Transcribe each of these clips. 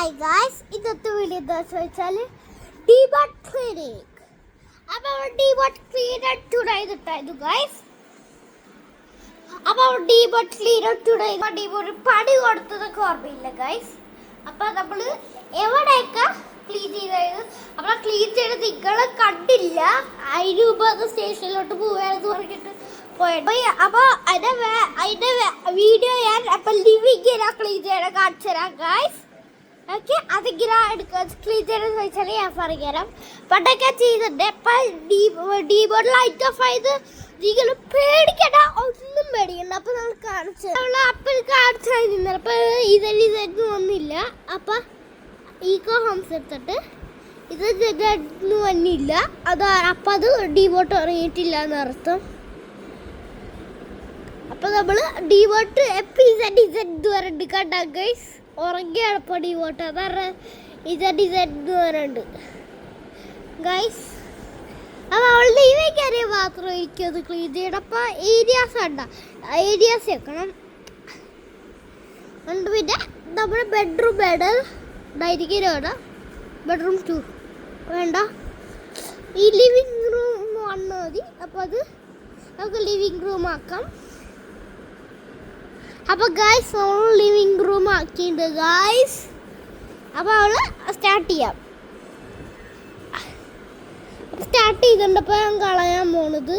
Hi guys, ഇന്നത്തെ video എന്താ വെച്ചാൽ ഡീബോട്ട് ക്ലീനിങ്. അപ്പോൾ ഡീബോട്ട് ക്ലീനർ തുടങ്ങിയിട്ടായിരുന്നു ഗൈസ്. അപ്പോൾ ഡീബോട്ട് ക്ലീനർ തുടങ്ങി ഡീബോട്ട് പണി കൊടുത്തതൊക്കെ ഓർമ്മയില്ല ഗൈസ്. അപ്പോൾ നമ്മൾ എവിടെയൊക്കെ ക്ലീൻ ചെയ്തായത് അപ്പോൾ ക്ലീൻ ചെയ്ത് നിങ്ങൾ കണ്ടില്ല. അതിന് സ്റ്റേഷനിലോട്ട് പോവുകയാണെന്ന് പറഞ്ഞിട്ട് പോയത്. അപ്പോൾ അതിൻ്റെ വീഡിയോ ഞാൻ അപ്പോൾ ലിവിങ് ക്ലീൻ ചെയ്യണം കാണിച്ചു തരാം ഗൈസ്. ഓക്കെ, അതിങ്ങനെ ക്ലീൻ ചെയ്തെന്ന് വെച്ചാൽ ഞാൻ പറഞ്ഞുതരാം. പണ്ടൊക്കെ ചെയ്തിട്ടുണ്ട്. ഇപ്പം ഡീബോർഡ് ലൈറ്റ് ഓഫ് ആയത് നിങ്ങൾ പേടിക്കണ്ട, ഒന്നും പേടിക്കണ്ട. അപ്പം നമ്മൾ കാണിച്ചു അപ്പം കാണിച്ചായിരുന്നു. അപ്പം ഇതൊന്നും ഒന്നുമില്ല. അപ്പം ഈക്കോ ഹോംസ് എടുത്തിട്ട് ഇതൊന്നും വന്നില്ല. അപ്പം അത് ഡീബോട്ട് ഇറങ്ങിയിട്ടില്ല എന്നർത്ഥം. അപ്പം നമ്മൾ ഡീബോട്ട് ഇതെന്ന് പറഞ്ഞിട്ട് കണ്ടാ ഗൈസ് ഉറങ്ങിയാണ് ഇപ്പോൾ ഡീബോട്ട്. അതാണ് ഇതെന്ന് പറയുന്നുണ്ട് ഗൈസ്. അപ്പോൾ അവളുടെ ഈ കാര്യം മാത്രം എനിക്കത് ക്ലീൻ ചെയ്യണം. അപ്പോൾ ഏരിയാസ് വേണ്ട, ഏരിയാസ് വെക്കണം. എന്നിട്ട് പിന്നെ നമ്മുടെ ബെഡ്റൂം വേണം, ഡൈനിങ് വേണം, ബെഡ്റൂം 2 വേണ്ട, ഈ ലിവിങ് റൂം 1 മതി. അപ്പോൾ അത് നമുക്ക് ലിവിങ് റൂം ആക്കാം. അപ്പോൾ ഗൈസ് നമ്മൾ ലിവിങ് റൂം ആക്കിയിട്ടുണ്ട് ഗൈസ്. അപ്പോൾ അവൾ സ്റ്റാർട്ട് ചെയ്യാം. സ്റ്റാർട്ട് ചെയ്തിട്ടുണ്ട്. അപ്പോൾ ഞാൻ കളയാൻ പോണത്,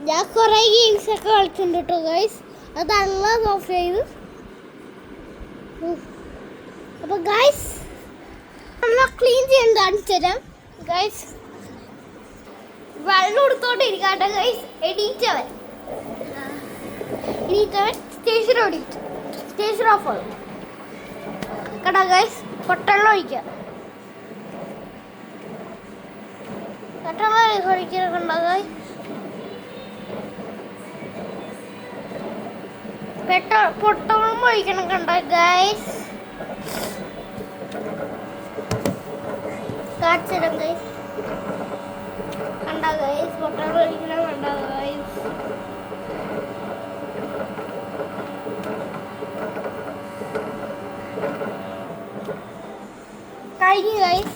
ഞാൻ കുറേ ഗെയിംസൊക്കെ കളിച്ചിട്ടുണ്ട് കേട്ടോ ഗൈസ്. അതെല്ലാം ഓഫ് ചെയ്ത്. അപ്പോൾ ഗൈസ് നമ്മൾ ക്ലീൻ ചെയ്യാൻ കാണിച്ചു തരാം ഗൈസ്. വെള്ളം എടുത്തോണ്ടിരിക്കാട്ടോ ഗൈസ്. എണീറ്റവൻ സ്റ്റേഷൻ ഓടിയിട്ട് സ്റ്റേഷൻ ഓഫ് ആകും കേട്ടോ ഗൈസ്. പൊട്ടവെള്ളം ഒഴിക്കുക, പൊട്ടവെള്ളം ഒഴിക്കാനൊക്കെ ഉണ്ടോ ഗൈസ്. പൊട്ടവെള്ളം ഒഴിക്കണൊക്കെ ഉണ്ടോ ഗൈസ്. കാണിച്ചുതരാം ഗൈസ്. കണ്ടോ ഗൈസ്, പൊട്ടവെള്ളം ഒഴിക്കണം കണ്ടോ ഗൈസ്. കഴിഞ്ഞു ഗൈസ്.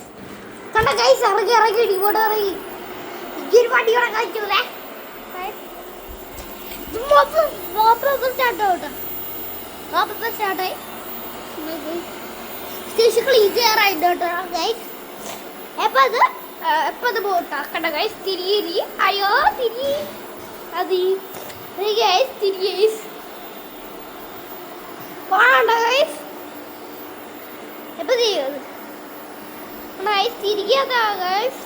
കണ്ട ഗൈസ്, ഇറങ്ങി ഡീബോട്ട് ഇറങ്ങി. ഈ വണ്ടിയോടെ കഴിച്ചൂലേ സ്റ്റാർട്ടായി. സ്റ്റേഷൻ ക്ലീൻ ചെയ്യാറായിട്ട് കേട്ടോ ഗൈസ്. എപ്പോൾ അത് പോട്ടാ കണ്ട ഗൈസ്. തിരികെ അയ്യോ തിരി അത് ഗൈസ് തിരികെ പോണണ്ട ഗൈസ്. എപ്പോൾ ചെയ്യും തിരികെയാ ഗൈസ്.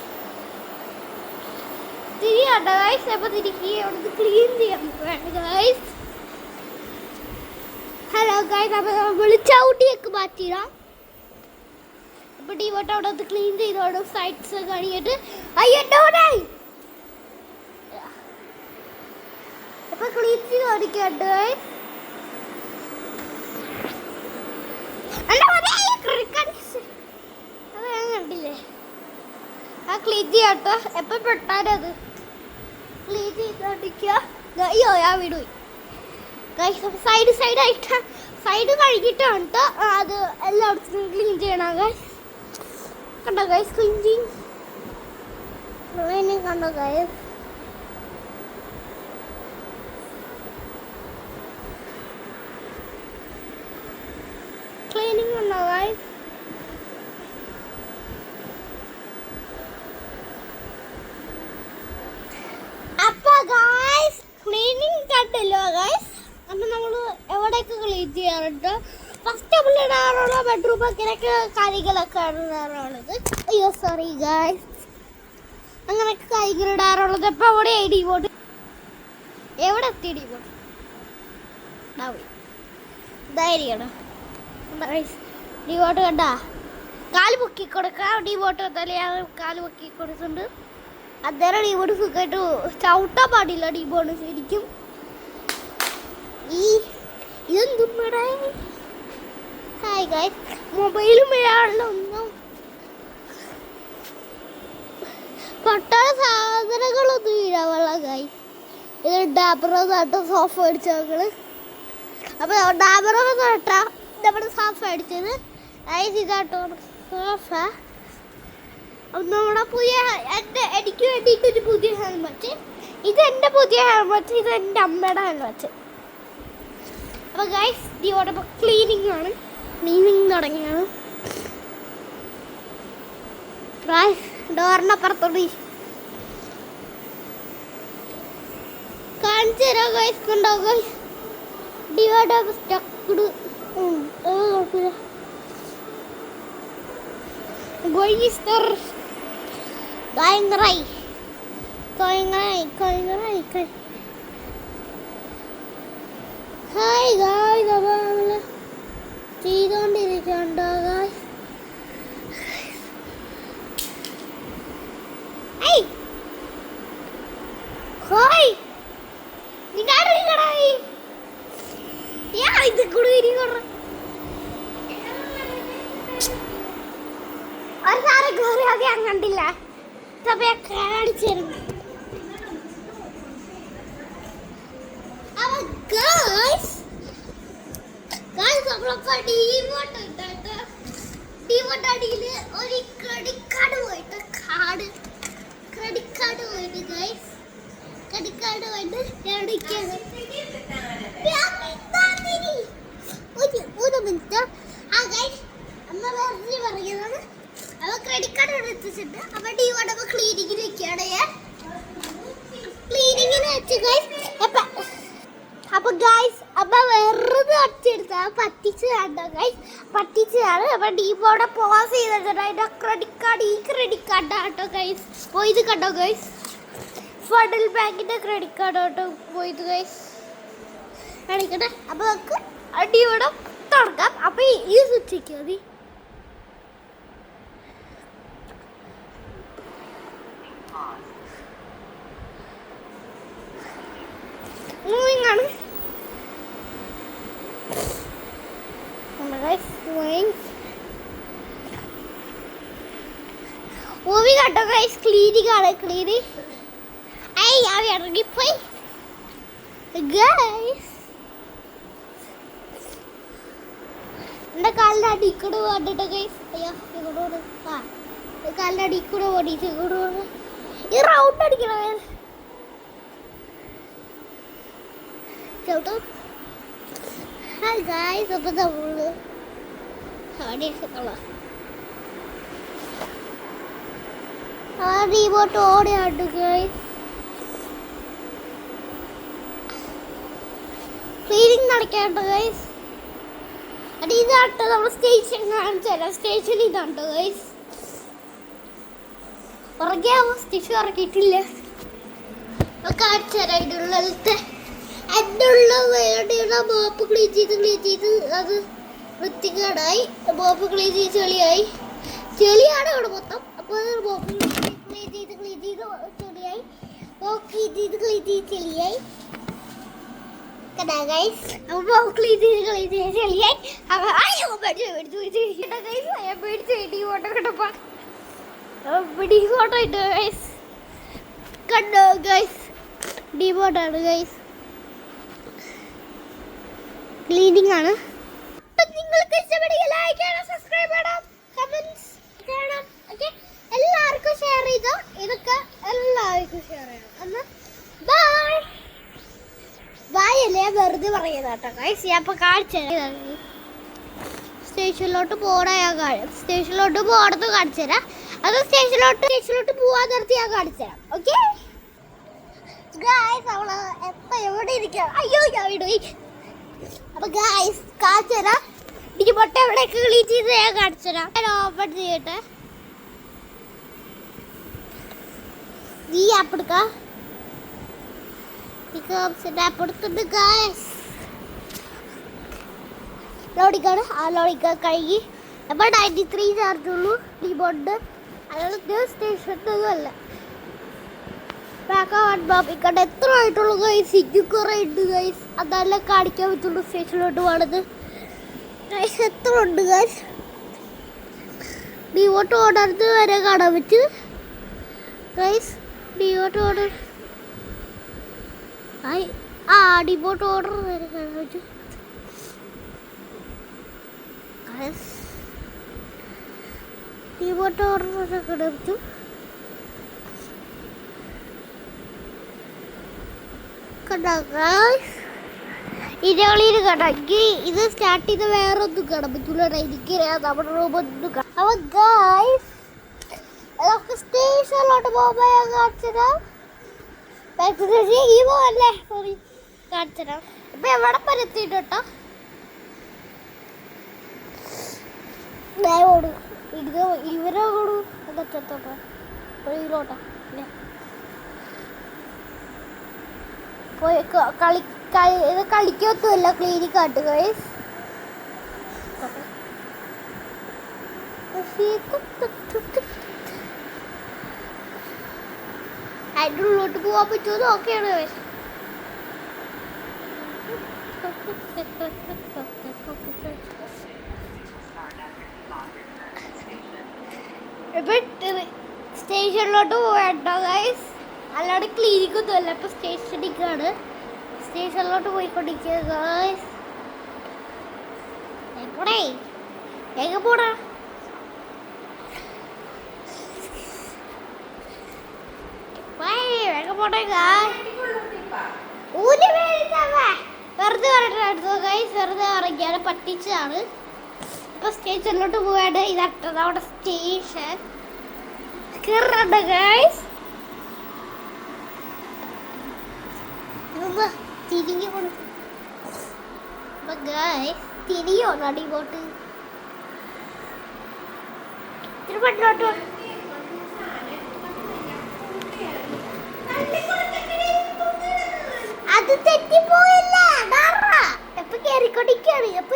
തിരികണ്ട ഗൈസ്. എപ്പോൾ തിരികെ അവിടുന്ന് ക്ലീൻ ചെയ്യാൻ ഗൈസ്. Hello guys. അപ്പോൾ നമ്മൾ ചവിട്ടിയൊക്കെ മാറ്റിയിടാം. അപ്പോൾ ഡീബോട്ട് അവിടെ ഒന്ന് ക്ലീൻ ചെയ്തോടും സൈഡ്സ് കാണിയിട്ട്. അയ്യോണ്ടായി അപ്പോൾ ക്ലീൻ ചെയ്ത് ഓടിക്കണ്ട് ഗൈസ്. കണ്ടില്ലേ ആ ക്ലീൻ ചെയ്യാട്ടോ. എപ്പോൾ പെട്ടാലത് ക്ലീൻ ചെയ്തോണ്ടിരിക്കുക. അയ്യോ ഞാൻ വിടുപോയി ഗൈസ്. സൈഡായിട്ട് സൈഡ് കഴുകിയിട്ടാണ് കേട്ടോ അത് എല്ലായിടത്തും ക്ലീൻ ചെയ്യണം ഗൈസ്. കണ്ടോ ഗൈസ് ക്ലീൻ കണ്ടോ ഗൈസ്. ക്ലീനിങ് ഉണ്ടോ ഗൈസ്. അപ്പോൾ ഗൈസ് ക്ലീനിങ് കണ്ടല്ലോ ഗൈസ്. അപ്പം നമ്മൾ എവിടെയൊക്കെ ക്ലീൻ ചെയ്യാറുണ്ട്. ഫസ്റ്റ് നമ്മൾ ഇടാറുള്ള ബെഡ്റൂം അങ്ങനെയൊക്കെ കാര്യങ്ങളൊക്കെ ഇടാറുള്ളത്. അയ്യോ സോറി ഗൈസ്. അങ്ങനെയൊക്കെ കാര്യങ്ങൾ ഇടാറുള്ളത്. അപ്പോൾ അവിടെ ഡീബോട്ട് എവിടെ എത്തി ഡീബോട്ട് ധൈര്യമാണ് ഡീബോട്ട് കണ്ടാ. കാല് പൊക്കി കൊടുക്കാം ഡീബോട്ട് വന്നാലേ കാല് പൊക്കി കൊടുക്കുന്നുണ്ട്. അന്നേരം ഡീബോട്ട് സുഖമായിട്ട് ചവിട്ടാൻ പാടില്ല ഡീബോട്ട് ശരിക്കും. ഇതെന്തും ഹായ് ഗൈസ്. മൊബൈലും വീഴാണല്ലോ ഒന്നും. പൊട്ട സാധനങ്ങളൊന്നും വീഴാവുള്ള ഗൈസ്. ഇത് ഡാബറോ നാട്ടോ സോഫ അടിച്ച മക്കള്. അപ്പോൾ ഡാബറോ നാട്ടാ നമ്മുടെ സോഫ അടിച്ചത്. ഗൈസ് ഇതാട്ടോ സോഫ. നമ്മുടെ പുതിയ എനിക്ക് വേണ്ടിയിട്ടൊരു പുതിയ ഹെൽമെറ്റ്. ഇത് എൻ്റെ പുതിയ ഹെൽമെറ്റ്, ഇത് എൻ്റെ അമ്മയുടെ ഹെൽമെറ്റ്. അപ്പോൾ ഗൈസ് ഇവിടെ ക്ലീനിങ് ആണ്, ക്ലീനിങ് തുടങ്ങിയാണ്. ഡോറിനപ്പുറത്തോട്ട് കാണിച്ചു തരാം ഗൈസ്. കണ്ടോ ഗൈസ്, ഡിവൈഡ് സ്റ്റക്ക്ഡ് ഹായ് ഗായ്സ്, അപ്പോൾ നമ്മൾ ചെയ്തുകൊണ്ടിരിക്കണ്ടോ ഗായ്സ്. ഹായ് നിടായി ഇത് കൂടെ ഇരിക്കണം. ഒരു സാറ് കയറി അത് ഞാൻ കണ്ടില്ല. കാണിച്ചിരുന്നു. ഡിവോട്ടടിയില് ഒരു ക്രെഡിറ്റ് കാർഡ് പോയിട്ട് ഗൈസ്, ക്രെഡിറ്റ് കാർഡ് പോയിട്ട് ഒരു മിനിറ്റ്. ആ ഗൈസ് അമ്മ വേറെ പറയുന്നത്, അപ്പോൾ ക്രെഡിറ്റ് കാർഡ് എടുത്തിട്ടുണ്ട്. അപ്പോൾ ഡിവോട്ട് ക്ലീനിങ്ങിന് വെക്കുകയാണ് ഞാൻ, ക്ലീനിങ്ങിന് വെച്ച് ഗൈസ്. അപ്പോൾ ഗൈസ് അമ്മ വെറുതെ അടിച്ചെടുത്ത പറ്റിച്ച് കണ്ടോ ഗൈസ്, പറ്റിച്ചതാണ്. അപ്പോൾ ഡിവോടെ പോസ് ചെയ്തിട്ടുണ്ട് അതിൻ്റെ ക്രെഡിറ്റ് കാർഡ്. ഈ ക്രെഡിറ്റ് കാർഡ് ആട്ടോ ഗൈസ് പോയത്, കണ്ടോ ഗൈസ്, ഫെഡറൽ ബാങ്കിൻ്റെ ക്രെഡിറ്റ് കാർഡ് ആട്ടോ പോയത് ഗൈസ്. കാണിക്കട്ടെ. അപ്പോൾ നമുക്ക് ഡിവോടെ തുറക്കാം. അപ്പോൾ ഈ സ്വിച്ച് മതി. മൂവിങ് ആണ് മൂവി കണ്ടോ ഗൈസ്, ക്ലീനിങ് ആണ്, ക്ലീനിങ്. ഞാൻ ഇറങ്ങിപ്പോയി ഗൈസ്. എൻ്റെ കാലിൻ്റെ അടിക്കൂടെ പോകണ്ടിട്ടോ ഗൈസ്. അയ്യോ ഇങ്ങോട്ട് ആ കാലിൻ്റെ അടിക്കൂടെ ഓടിച്ച് ഇങ്ങോട്ട് പോകണം. ഈ റൗണ്ട് അടിക്കണം ചവിട്ടും. ഹായ് ഗൈസ്, അപ്പോൾ നമ്മൾ റിമോട്ട് ഓടിയാണ്ട് ഗൈസ്. ക്ലീനിങ് നടക്കാണ്ട് ഗൈസ്. അത് ഇതാട്ടോ നമ്മൾ സ്റ്റേഷൻ കാണിച്ചു തരാം. സ്റ്റേഷൻ ഇതാട്ടോ ഗൈസ്. ഉറങ്ങിയാവോ? സ്റ്റേഷൻ ഉറങ്ങിയിട്ടില്ല. കാണിച്ചു തരാം. ഇതിനുള്ളിലത്തെ എന്നുള്ള വേണ്ടിയുള്ള മോപ്പ് ക്ലീൻ ചെയ്ത് അത് വൃത്തികേടായി. മോപ്പ് ക്ലീൻ ചെയ്ത് ചെളിയാണ് ഇവിടെ മൊത്തം. അപ്പോൾ മോപ്പ് ക്ലീൻ ചെയ്ത് ചെളിയായി, ചെളിയായി ഗൈസ്. അപ്പോൾ ക്ലീൻ ചെയ്ത് ചെളിയായി. അപ്പോൾ പേടിച്ച് ഡിവോട്ടോ കിട്ടപ്പോൾ ഡിവോട്ടോ ഇട്ട് ഗൈസ്. കണ്ടോ ഗൈസ്, ഡിവോട്ടാണ് ഗൈസ്, ക്ലീനിങ് ആണ്. നിങ്ങൾക്ക് ഇഷ്ടപ്പെടുക ലൈക്ക് ചെയ്യണം, സബ്സ്ക്രൈബ് ചെയ്യണം, കമന്റ്സ് ചെയ്യണം. ഓക്കെ, എല്ലാവർക്കും ഷെയർ ചെയ്തോ. ഇതൊക്കെ എല്ലാവർക്കും ഷെയർ ചെയ്യണം. എന്നാ ബൈ ബൈ അല്ലേ വെറുതെ പറയുന്നതാട്ടോ ഗൈസ്. ഞാൻ ഇപ്പോൾ കാണിച്ചു സ്റ്റേഷനിലോട്ട് സ്റ്റേഷനിലോട്ട് പോകണത് കാണിച്ചു തരാം. അത് സ്റ്റേഷനിലോട്ട് പോകാൻ നിർത്തി ഞാൻ കാണിച്ചു തരാം. ഓക്കെ ഗൈസ്, അവള് എപ്പോൾ എവിടെ ഇരിക്കണം. അയ്യോ ഞാൻ വിടുപോയി. അപ്പോൾ ഗൈസ് കാണിച്ചു തരാം. എനിക്ക് പൊട്ട എവിടെയൊക്കെ ക്ലീൻ ചെയ്ത് ഞാൻ കാണിച്ചു തരാം. ഞാൻ ഓപ്പൺ ചെയ്യട്ടെ. ഈ ആപ്പ് എടുക്കാം. ആപ്പ് എടുത്തിട്ടുണ്ട് ഗൈസ്. ലോഡിക്കാണ്. ആ ലോഡിക്ക കഴുകി. അപ്പോൾ 93 ചാർജ് ഉള്ളൂ കീബോർഡ്. അതായത് സ്റ്റേഷനൊന്നും അല്ല. ബാക്കിക്കട്ടെ എത്ര ആയിട്ടുള്ളൂ ഗൈസ്. എനിക്ക് കുറേ ഉണ്ട് ഗൈസ്. അതല്ല കാണിക്കാൻ പറ്റുള്ളൂ സ്റ്റേഷനിലോട്ട് പോകണത് ഗൈസ്. എത്ര ഉണ്ട് ഗൈസ്. ഡിവോട്ട് ഓർഡർ വരെ കാണാൻ പറ്റും guys. Devote order devote order വരെ കാണാൻ പറ്റും ഗൈസ്. ടീബോട്ട് ഓർഡർ എടുത്തു. ഇരകളിയിൽ കടക്കി ഇത് സ്റ്റാർട്ട് ചെയ്ത് വേറെ ഒന്നും കാണാൻ പറ്റൂല. എനിക്ക് നമ്മുടെ റൂമൊന്നും അപ്പൊ ഗൈസ് അതൊക്കെ സ്റ്റേഷനിലോട്ട് പോകുമ്പോ ഞാൻ കാണിച്ചതാം. ഈ പോവല്ലേ സോറി കാണിച്ചതാം. ഇപ്പൊ എവിടെ പരത്തിയിട്ട് കേട്ടോ ഓടും ഇവരെ ഓടും എന്നിട്ടെത്തോട്ടെ ഇതിലോട്ടാ പോയി ഇത് കളിക്കൊന്നുമില്ല. ക്ലിനിക് ആട്ട് ഗൈസ്. അതിൻ്റെ ഉള്ളിലോട്ട് പോകാൻ പറ്റുമോ നോക്കിയാണ് ഗൈസ്. ഇപ്പം സ്റ്റേഷനിലോട്ട് പോകട്ടോ ഗൈസ്. അല്ലാണ്ട് ക്ലിനിക്കൊന്നും അല്ല. ഇപ്പം സ്റ്റേഷനിലേക്കാണ്. സ്റ്റേഷനിലോട്ട് പോയിക്കൊണ്ടിരിക്കുക ഗൈസ്. പോടേ വേഗം പോടാ. വേഗം പോട്ടെ വെറുതെ പറഞ്ഞിട്ട് ഗൈസ്. വെറുതെ ഇറങ്ങിയാണ് പറ്റിച്ചതാണ്. ഇപ്പൊ സ്റ്റേഷനിലോട്ട് പോവാണ്. ഇതട്ടത് അവിടെ സ്റ്റേഷൻ കയറണ്ട ഗൈസ്. തിരിഞ്ഞു തിരിയോ നടിപോട്ട് തിരുവനന്തപുരത്തോട്ട് അത് തെറ്റിപ്പോയില്ല. എപ്പൊ കേറിക്കൊണ്ടിരിക്കാണ്. എപ്പൊ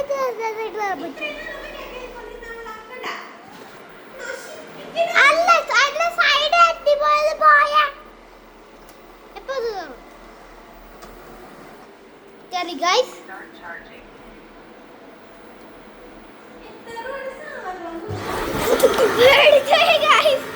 അല്ല സൈഡ് എത്തിപ്പോയത് പോയ എപ്പോ കേറി ഗൈസ്. ഗൈസ്